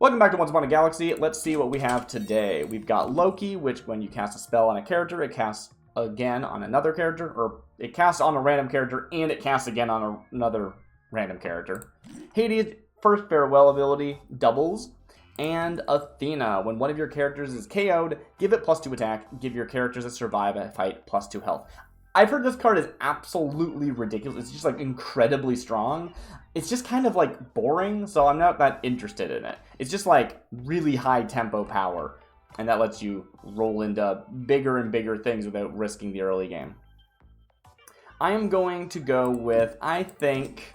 Welcome back to Once Upon a Galaxy. Let's see what we have today. We've got Loki, which when you cast a spell on a character, it casts again on another character, or it casts on a random character, and it casts again on another random character. Hades, first farewell ability, doubles. And Athena, when one of your characters is KO'd, give it +2 attack, give your characters that survive a fight +2 health. I've heard this card is absolutely ridiculous. It's just like incredibly strong. It's just kind of like boring, so I'm not that interested in it. It's just like really high tempo power, and that lets you roll into bigger and bigger things without risking the early game. I am going to go with, I think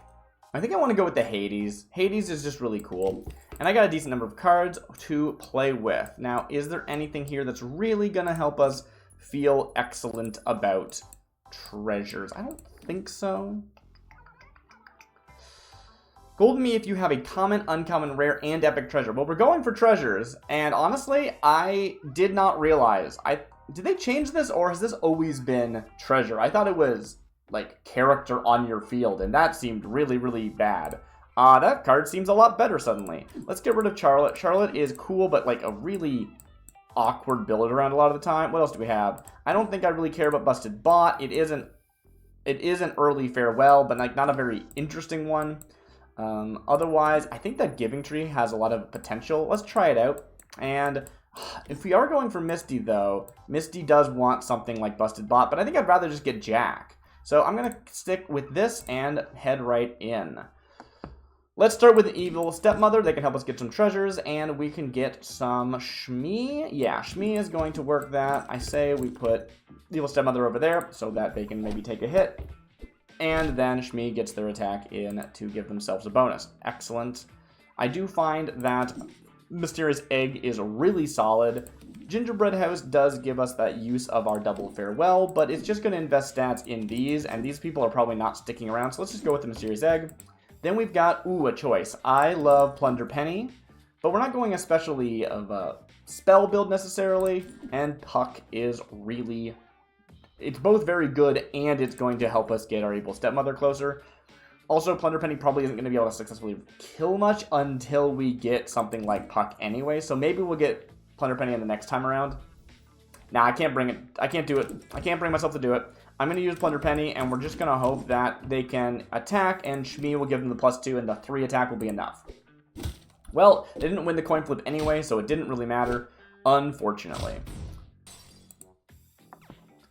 I want to go with the Hades. Hades is just really cool. And I got a decent number of cards to play with. Now, is there anything here that's really going to help us feel excellent about treasures? I don't think so. Golden me if you have a common, uncommon, rare, and epic treasure. Well, we're going for treasures, and honestly, I did not realize. Did they change this, or has this always been treasure? I thought it was, like, character on your field, and that seemed really, really bad. That card seems a lot better suddenly. Let's get rid of Charlotte. Charlotte is cool, but, like, a really awkward build around a lot of the time. What else do we have? I don't think I really care about Busted Bot. It is an early farewell, but, like, not a very interesting one. Otherwise, I think that Giving Tree has a lot of potential. Let's try it out. And if we are going for Misty, though, Misty does want something like Busted Bot, but I think I'd rather just get Jack. So I'm going to stick with this and head right in. Let's start with the Evil Stepmother. They can help us get some treasures, and we can get some Shmi. Yeah, Shmi is going to work that. I say we put Evil Stepmother over there so that they can maybe take a hit. And then Shmi gets their attack in to give themselves a bonus. Excellent. I do find that Mysterious Egg is really solid. Gingerbread House does give us that use of our double farewell, but it's just going to invest stats in these, and these people are probably not sticking around, so let's just go with the Mysterious Egg. Then we've got, a choice. I love Plunder Penny, but we're not going especially of a spell build necessarily, and Puck is really... It's both very good, and it's going to help us get our Evil Stepmother closer. Also, Plunder Penny probably isn't going to be able to successfully kill much until we get something like Puck anyway, so maybe we'll get Plunder Penny in the next time around. Nah, I can't bring it. I can't do it. I can't bring myself to do it. I'm going to use Plunder Penny, and we're just going to hope that they can attack, and Shmi will give them the +2, and the 3 attack will be enough. Well, they didn't win the coin flip anyway, so it didn't really matter, unfortunately.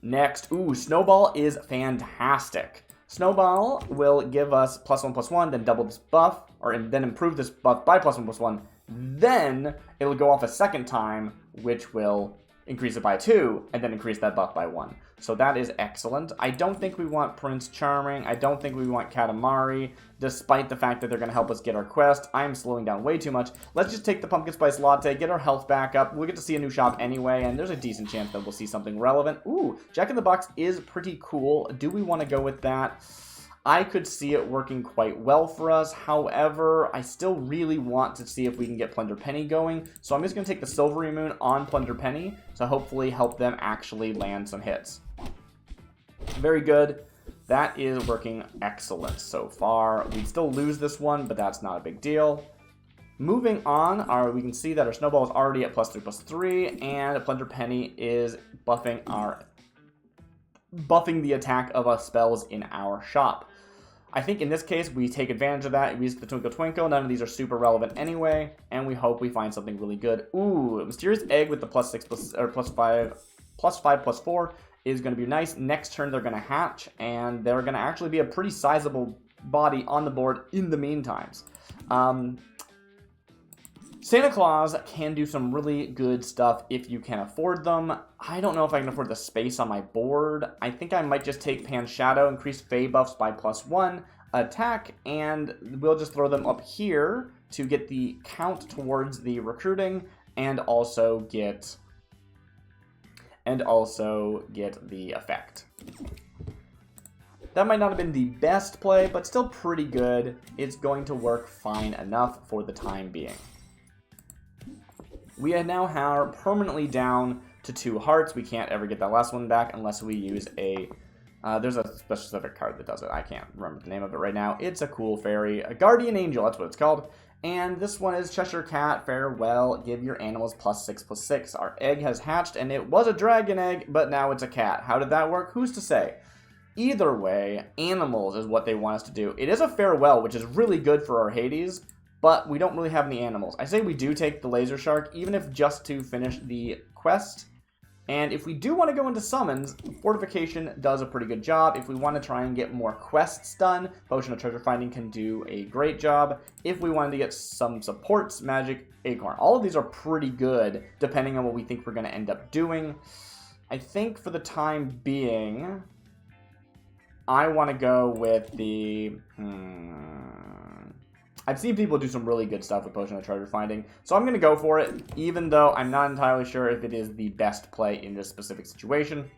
Next, Snowball is fantastic. Snowball will give us +1/+1, then double this buff, then improve this buff by +1/+1. Then it'll go off a second time, which will increase it by 2, and then increase that buff by 1. So that is excellent. I don't think we want Prince Charming. I don't think we want Katamari, despite the fact that they're going to help us get our quest. I'm slowing down way too much. Let's just take the Pumpkin Spice Latte, get our health back up. We'll get to see a new shop anyway, and there's a decent chance that we'll see something relevant. Jack in the Box is pretty cool. Do we want to go with that? I could see it working quite well for us. However, I still really want to see if we can get Plunder Penny going. So I'm just going to take the Silvery Moon on Plunder Penny to hopefully help them actually land some hits. Very good. That is working excellent so far. We still lose this one, but that's not a big deal. Moving on, we can see that our Snowball is already at +3/+3, and Plunder Penny is buffing the attack of us spells in our shop. I think in this case, we take advantage of that. We use the Twinkle Twinkle. None of these are super relevant anyway, and we hope we find something really good. Mysterious Egg with the +5/+4 is going to be nice. Next turn, they're going to hatch, and they're going to actually be a pretty sizable body on the board in the meantimes. Santa Claus can do some really good stuff if you can afford them. I don't know if I can afford the space on my board. I think I might just take Pan Shadow, increase Fey buffs by +1 attack, and we'll just throw them up here to get the count towards the recruiting, and also get the effect. That might not have been the best play, but still pretty good. It's going to work fine enough for the time being. We now are permanently down to 2 hearts. We can't ever get that last one back unless we use a... there's a specific card that does it. I can't remember the name of it right now. It's a cool fairy. A Guardian Angel, that's what it's called. And this one is Cheshire Cat, farewell, give your animals +6/+6. Our egg has hatched, and it was a dragon egg, but now it's a cat. How did that work? Who's to say? Either way, animals is what they want us to do. It is a farewell, which is really good for our Hades, but we don't really have any animals. I say we do take the Laser Shark, even if just to finish the quest. And if we do want to go into summons, Fortification does a pretty good job. If we want to try and get more quests done, Potion of Treasure Finding can do a great job. If we wanted to get some supports, Magic Acorn. All of these are pretty good, depending on what we think we're going to end up doing. I think for the time being, I want to go with the... I've seen people do some really good stuff with Potion of Treasure Finding, so I'm going to go for it, even though I'm not entirely sure if it is the best play in this specific situation.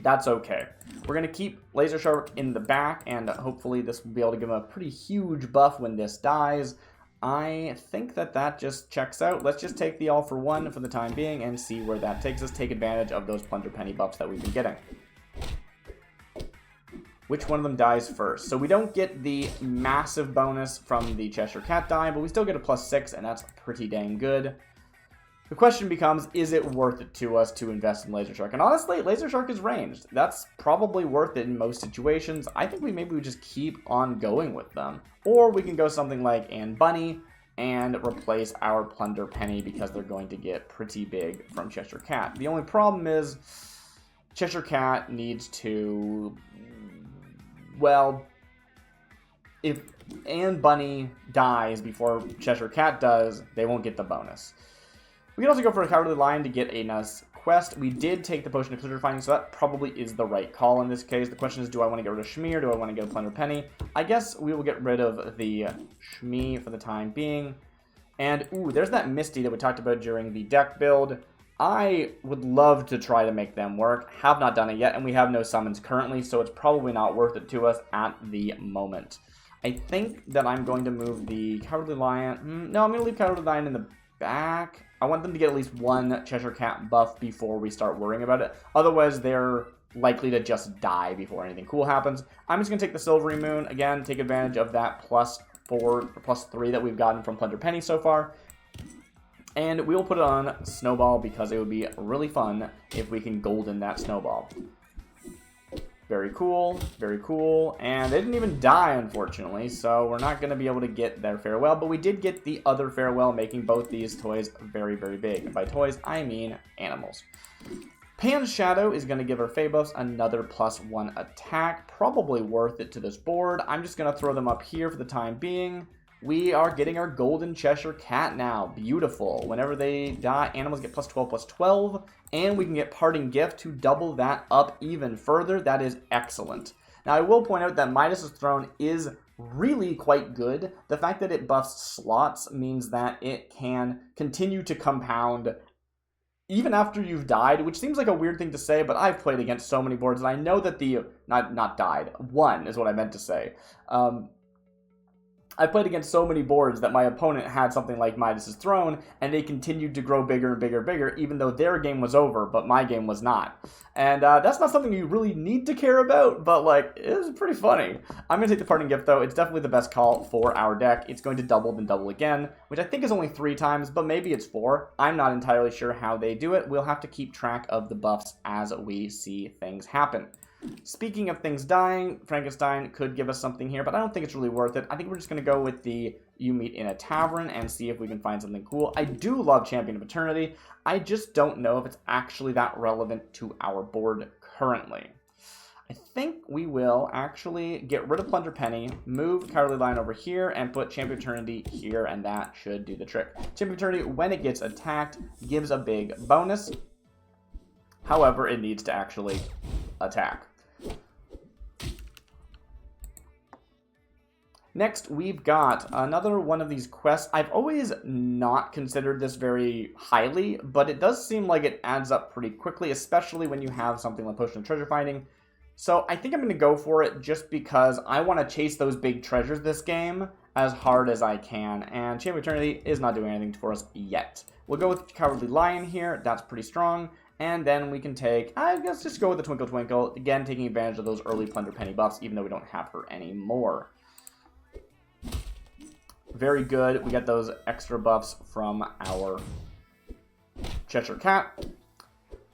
That's okay. We're going to keep Laser Shark in the back, and hopefully this will be able to give him a pretty huge buff when this dies. I think that just checks out. Let's just take the All for One for the time being and see where that takes us. Take advantage of those Plunder Penny buffs that we've been getting. Which one of them dies first? So we don't get the massive bonus from the Cheshire Cat die, but we still get a +6, and that's pretty dang good. The question becomes, is it worth it to us to invest in Laser Shark? And honestly, Laser Shark is ranged. That's probably worth it in most situations. I think maybe we just keep on going with them. Or we can go something like Anne Bunny and replace our Plunder Penny because they're going to get pretty big from Cheshire Cat. The only problem is Cheshire Cat needs to... Well, if Anne Bunny dies before Cheshire Cat does, they won't get the bonus. We can also go for a Cowardly Lion to get a nice quest. We did take the Potion of Treasure Finding, so that probably is the right call in this case. The question is, do I want to get rid of Shmee or do I want to get a Plunder Penny? I guess we will get rid of the Shmee for the time being. And, ooh, there's that Misty that we talked about during the deck build. I would love to try to make them work. Have not done it yet, and we have no summons currently, so it's probably not worth it to us at the moment. I think that I'm going to move the Cowardly Lion. No, I'm going to leave Cowardly Lion in the back. I want them to get at least one Cheshire Cat buff before we start worrying about it. Otherwise, they're likely to just die before anything cool happens. I'm just going to take the Silvery Moon. Again, take advantage of that +4 or +3 that we've gotten from Plunder Penny so far. And we will put it on Snowball because it would be really fun if we can golden that Snowball. Very cool, very cool. And they didn't even die, unfortunately, so we're not going to be able to get their farewell. But we did get the other farewell, making both these toys very, very big. And by toys, I mean animals. Pan's Shadow is going to give our Phaebos another +1 attack. Probably worth it to this board. I'm just going to throw them up here for the time being. We are getting our Golden Cheshire Cat now. Beautiful. Whenever they die, animals get +12/+12. And we can get Parting Gift to double that up even further. That is excellent. Now, I will point out that Midas' Throne is really quite good. The fact that it buffs slots means that it can continue to compound even after you've died, which seems like a weird thing to say, but I've played against so many boards, and I know that the... Not died. Won is what I meant to say. I played against so many boards that my opponent had something like Midas' Throne, and they continued to grow bigger and bigger and bigger, even though their game was over, but my game was not. And that's not something you really need to care about, but, like, it was pretty funny. I'm going to take the Parting Gift, though. It's definitely the best call for our deck. It's going to double, then double again, which I think is only 3 times, but maybe it's 4. I'm not entirely sure how they do it. We'll have to keep track of the buffs as we see things happen. Speaking of things dying, Frankenstein could give us something here, but I don't think it's really worth it. I think we're just going to go with the You Meet in a Tavern and see if we can find something cool. I do love Champion of Eternity. I just don't know if it's actually that relevant to our board currently. I think we will actually get rid of Plunder Penny, move Cowardly Lion over here, and put Champion of Eternity here, and that should do the trick. Champion of Eternity, when it gets attacked, gives a big bonus. However, it needs to actually attack. Next, we've got another one of these quests. I've always not considered this very highly, but it does seem like it adds up pretty quickly, especially when you have something like Potion of Treasure Finding. So I think I'm going to go for it just because I want to chase those big treasures this game as hard as I can, and Champion of Eternity is not doing anything for us yet. We'll go with Cowardly Lion here. That's pretty strong. And then we can take, I guess just go with the Twinkle Twinkle, again taking advantage of those early Plunder Penny buffs, even though we don't have her anymore. very good. We get those extra buffs from our Cheshire Cat.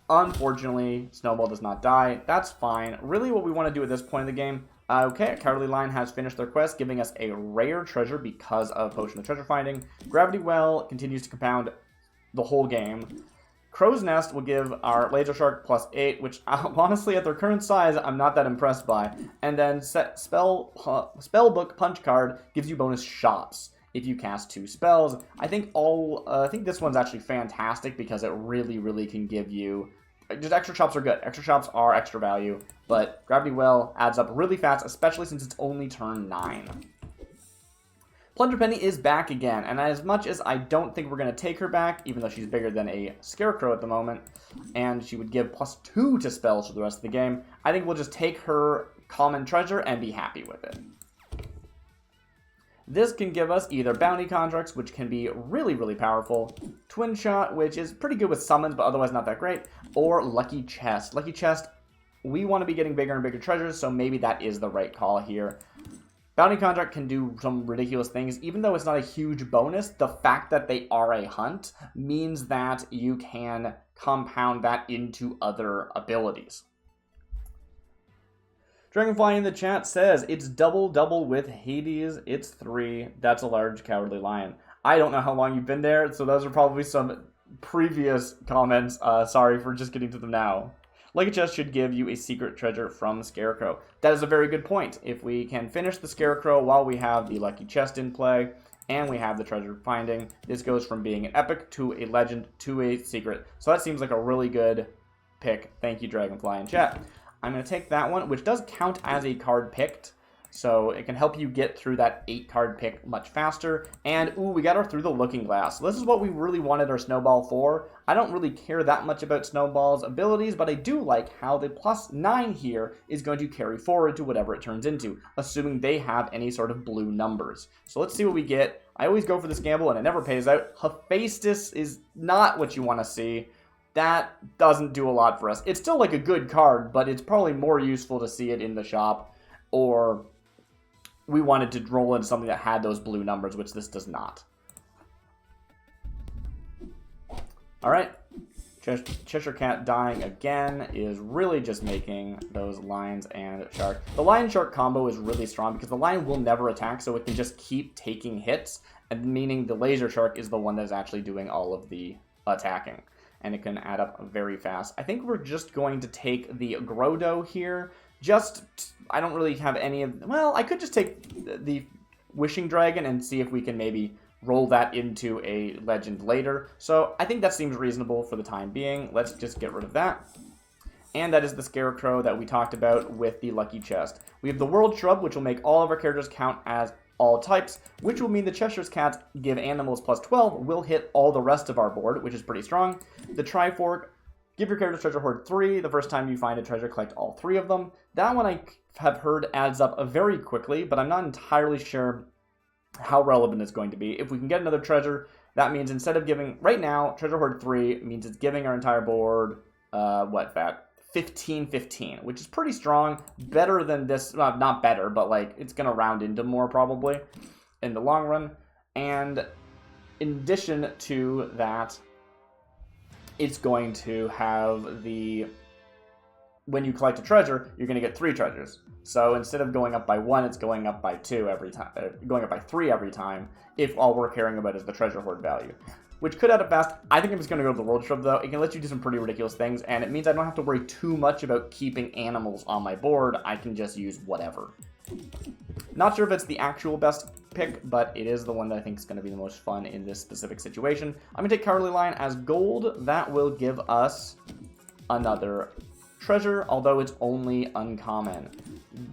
Unfortunately, Snowball does not die. That's fine. Really what we want to do at this point in the game, okay, Cowardly Lion has finished their quest, giving us a rare treasure because of Potion of Treasure Finding. Gravity Well continues to compound the whole game. Crow's Nest will give our Laser Shark +8, which honestly at their current size I'm not that impressed by. And then Spellbook Punch card gives you bonus shots if you cast 2 spells. I think this one's actually fantastic because it really can give you just extra chops are good. Extra chops are extra value, but Gravity Well adds up really fast, especially since it's only turn 9. Plunger Penny is back again, and as much as I don't think we're going to take her back, even though she's bigger than a Scarecrow at the moment, and she would give +2 to spells for the rest of the game, I think we'll just take her common treasure and be happy with it. This can give us either Bounty Contracts, which can be really powerful, Twin Shot, which is pretty good with summons, but otherwise not that great, or Lucky Chest. Lucky Chest, we want to be getting bigger and bigger treasures, so maybe that is the right call here. Bounty Contract can do some ridiculous things. Even though it's not a huge bonus, the fact that they are a hunt means that you can compound that into other abilities. Dragonfly in the chat says, it's double with Hades, it's 3, that's a large Cowardly Lion. I don't know how long you've been there, so those are probably some previous comments. Sorry for just getting to them now. Lucky Chest should give you a secret treasure from Scarecrow. That is a very good point. If we can finish the Scarecrow while we have the Lucky Chest in play, and we have the treasure finding, this goes from being an epic to a legend to a secret. So that seems like a really good pick. Thank you, Dragonfly in chat. I'm going to take that one, which does count as a card picked. So it can help you get through that 8-card pick much faster. And, ooh, we got her through the Looking Glass. So this is what we really wanted our Snowball for. I don't really care that much about Snowball's abilities, but I do like how the +9 here is going to carry forward to whatever it turns into, assuming they have any sort of blue numbers. So let's see what we get. I always go for this gamble, and it never pays out. Hephaestus is not what you want to see. That doesn't do a lot for us. It's still like a good card, but it's probably more useful to see it in the shop, or we wanted to roll into something that had those blue numbers, which this does not. Alright. Cheshire Cat dying again is really just making those lions and shark. The lion-shark combo is really strong because the lion will never attack, so it can just keep taking hits, and meaning the laser shark is the one that is actually doing all of the attacking. And it can add up very fast. I think we're just going to take the Grotto here. I don't really have any of... Well, I could just take the Wishing Dragon and see if we can maybe roll that into a legend later. So I think that seems reasonable for the time being. Let's just get rid of that. And that is the Scarecrow that we talked about with the Lucky Chest. We have the World Shrub, which will make all of our characters count as all types, which will mean the Cheshire's Cats give animals +12, will hit all the rest of our board, which is pretty strong. The Trifork, give your character's treasure hoard 3. The first time you find a treasure, collect all 3 of them. That one I have heard adds up very quickly, but I'm not entirely sure how relevant it's going to be. If we can get another treasure, that means instead of giving... Right now, treasure hoard 3 means it's giving our entire board, 15, which is pretty strong. Better than this, not better, but like it's going to round into more probably in the long run. And in addition to that, it's going to have the... When you collect a treasure, you're going to get 3 treasures. So instead of going up by 1, it's going up by 2 every time, going up by 3 every time, if all we're caring about is the treasure hoard value, which could add up fast. I think I'm just going to go to the World Shrub, though. It can let you do some pretty ridiculous things, and it means I don't have to worry too much about keeping animals on my board. I can just use whatever. Not sure if it's the actual best pick, but it is the one that I think is going to be the most fun in this specific situation. I'm going to take Cowardly Lion as gold. That will give us another treasure, although it's only uncommon.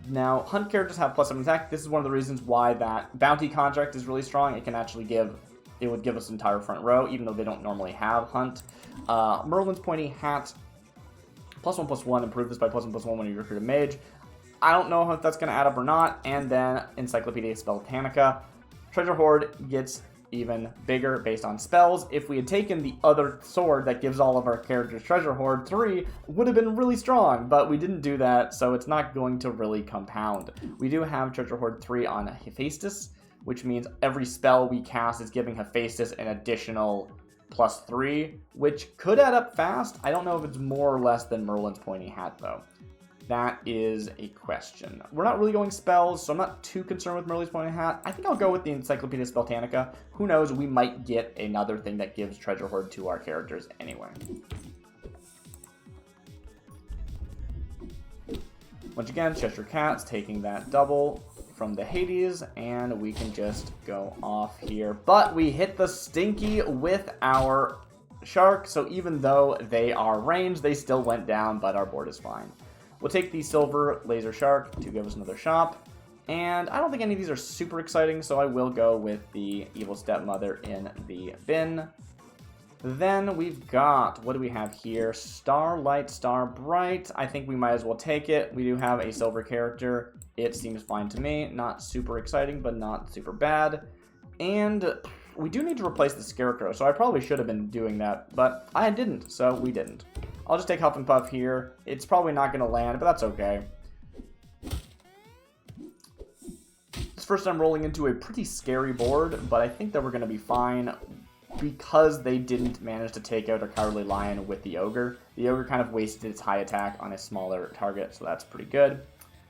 Now, hunt characters have +7 attack. This is one of the reasons why that Bounty Contract is really strong. It can actually give... It would give us entire front row, even though they don't normally have hunt. Merlin's Pointy Hat, +1/+1, improve this by +1/+1 when you recruit a mage. I don't know if that's going to add up or not. And then Encyclopedia Spelltanica. Treasure Hoard gets even bigger based on spells. If we had taken the other sword that gives all of our characters Treasure Hoard 3, would have been really strong, but we didn't do that, so it's not going to really compound. We do have Treasure Hoard 3 on Hephaestus, which means every spell we cast is giving Hephaestus an additional +3, which could add up fast. I don't know if it's more or less than Merlin's Pointy Hat, though. That is a question. We're not really going spells, so I'm not too concerned with Merlin's Pointy Hat. I think I'll go with the Encyclopedia Spelltanica. Who knows, we might get another thing that gives Treasure Hoard to our characters anyway. Once again, Cheshire Cat's taking that double from the Hades, and we can just go off here. But we hit the Stinky with our Shark, so even though they are ranged, they still went down, but our board is fine. We'll take the Silver Laser Shark to give us another shop, and I don't think any of these are super exciting, so I will go with the Evil Stepmother in the bin. Then we've got, what do we have here? Starlight, Starbright. I think we might as well take it. We do have a silver character. It seems fine to me. Not super exciting, but not super bad. And we do need to replace the Scarecrow, so I probably should have been doing that, but I didn't, so we didn't. I'll just take Huff and Puff here. It's probably not going to land, but that's okay. This first time rolling into a pretty scary board, but I think that we're going to be fine because they didn't manage to take out a Cowardly Lion with the Ogre. The Ogre kind of wasted its high attack on a smaller target, so that's pretty good.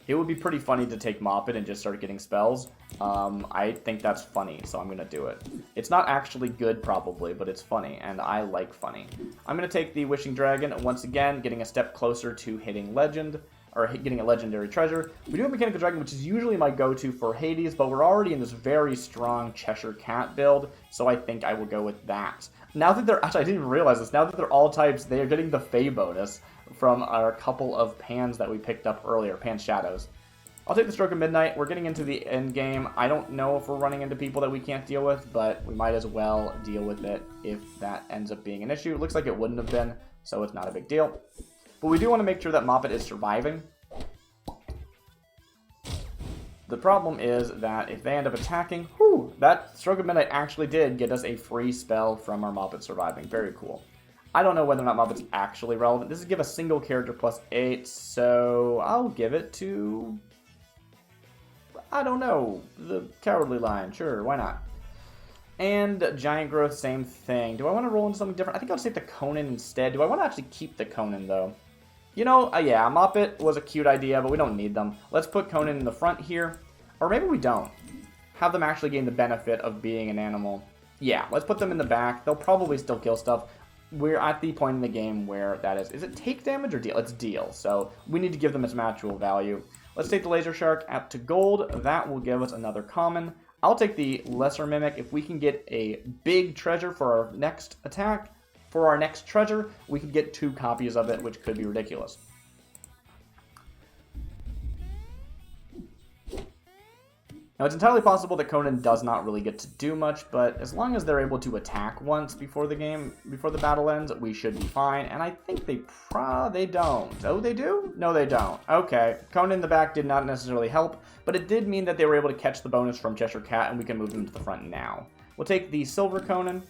It would be pretty funny to take Moppet and just start getting spells. I think that's funny, so I'm going to do it. It's not actually good, probably, but it's funny, and I like funny. I'm going to take the Wishing Dragon, once again, getting a step closer to hitting Legend, or getting a Legendary Treasure. We do have Mechanical Dragon, which is usually my go-to for Hades, but we're already in this very strong Cheshire Cat build, so I think I will go with that. Now that they're, actually I didn't even realize this, now that they're all types, they are getting the Fey bonus from our couple of Pans that we picked up earlier, Pan Shadows. I'll take the Stroke of Midnight. We're getting into the end game. I don't know if we're running into people that we can't deal with, but we might as well deal with it if that ends up being an issue. It looks like it wouldn't have been, so it's not a big deal. But we do want to make sure that Moppet is surviving. The problem is that if they end up attacking, whew, that Stroke of Midnight actually did get us a free spell from our Moppet surviving. Very cool. I don't know whether or not Moppet's actually relevant. This is give a single character +8, so I'll give it to, I don't know, the Cowardly Lion. Sure, why not? And Giant Growth, same thing. Do I want to roll into something different? I think I'll just take the Conan instead. Do I want to actually keep the Conan, though? You know, yeah, Moppet was a cute idea, but we don't need them. Let's put Conan in the front here. Or maybe we don't. Have them actually gain the benefit of being an animal. Yeah, let's put them in the back. They'll probably still kill stuff. We're at the point in the game where that is. Is it take damage or deal? It's deal. So we need to give them its actual value. Let's take the Laser Shark up to gold. That will give us another common. I'll take the Lesser Mimic. If we can get a big treasure for our next attack, for our next treasure, we could get 2 copies of it, which could be ridiculous. Now, it's entirely possible that Conan does not really get to do much, but as long as they're able to attack once before the game, before the battle ends, we should be fine. And I think they don't. Oh, they do? No, they don't. Okay. Conan in the back did not necessarily help, but it did mean that they were able to catch the bonus from Cheshire Cat, and we can move them to the front now. We'll take the Silver Conan.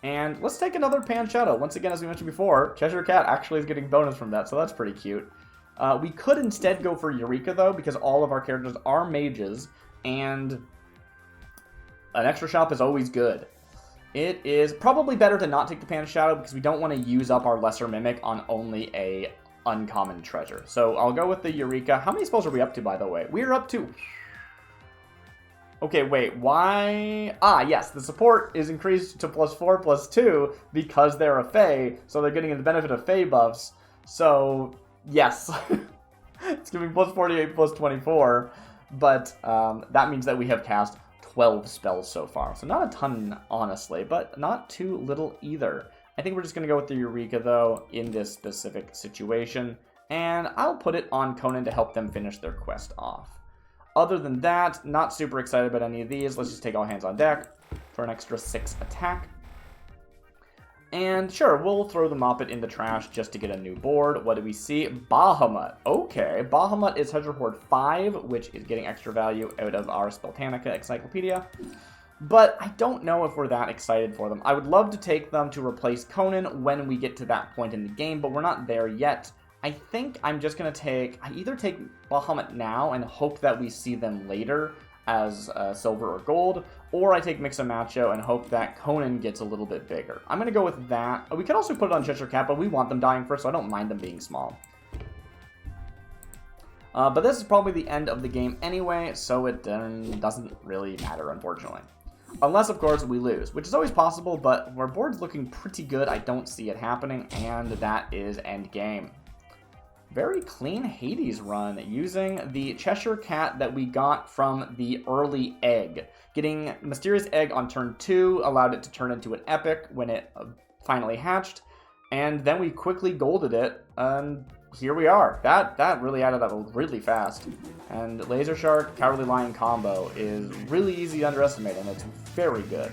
And let's take another Pan Shadow. Once again, as we mentioned before, Cheshire Cat actually is getting bonus from that, so that's pretty cute. We could instead go for Eureka, though, because all of our characters are mages, and an extra shop is always good. It is probably better to not take the Pan Shadow, because we don't want to use up our Lesser Mimic on only a uncommon treasure. So I'll go with the Eureka. How many spells are we up to, by the way? We're up to... Okay, wait, why? Ah, yes, the support is increased to +4/+2 because they're a Fey, so they're getting the benefit of Fey buffs. So, yes, it's giving +48, +24, but that means that we have cast 12 spells so far. So not a ton, honestly, but not too little either. I think we're just going to go with the Eureka, though, in this specific situation, and I'll put it on Conan to help them finish their quest off. Other than that, not super excited about any of these. Let's just take all hands on deck for an extra 6 attack. And sure, we'll throw the Moppet in the trash just to get a new board. What do we see? Bahamut. Okay, Bahamut is Treasure Hoard 5, which is getting extra value out of our Spelltanica Encyclopedia. But I don't know if we're that excited for them. I would love to take them to replace Conan when we get to that point in the game, but we're not there yet. I think I'm just going to I either take Bahamut now and hope that we see them later. as silver or gold, or I take Mix and Macho and hope that Conan gets a little bit bigger. I'm going to go with that. We could also put it on Cheshire Cat, but we want them dying first, so I don't mind them being small. But this is probably the end of the game anyway, so it doesn't really matter, unfortunately. Unless, of course, we lose, which is always possible, but our board's looking pretty good. I don't see it happening, and that is end game. Very clean Hades run using the Cheshire Cat that we got from the early egg. Getting Mysterious Egg on turn 2 allowed it to turn into an epic when it finally hatched, and then we quickly golded it, and here we are. That really added up really fast. And Laser Shark Cowardly Lion combo is really easy to underestimate, and it's very good.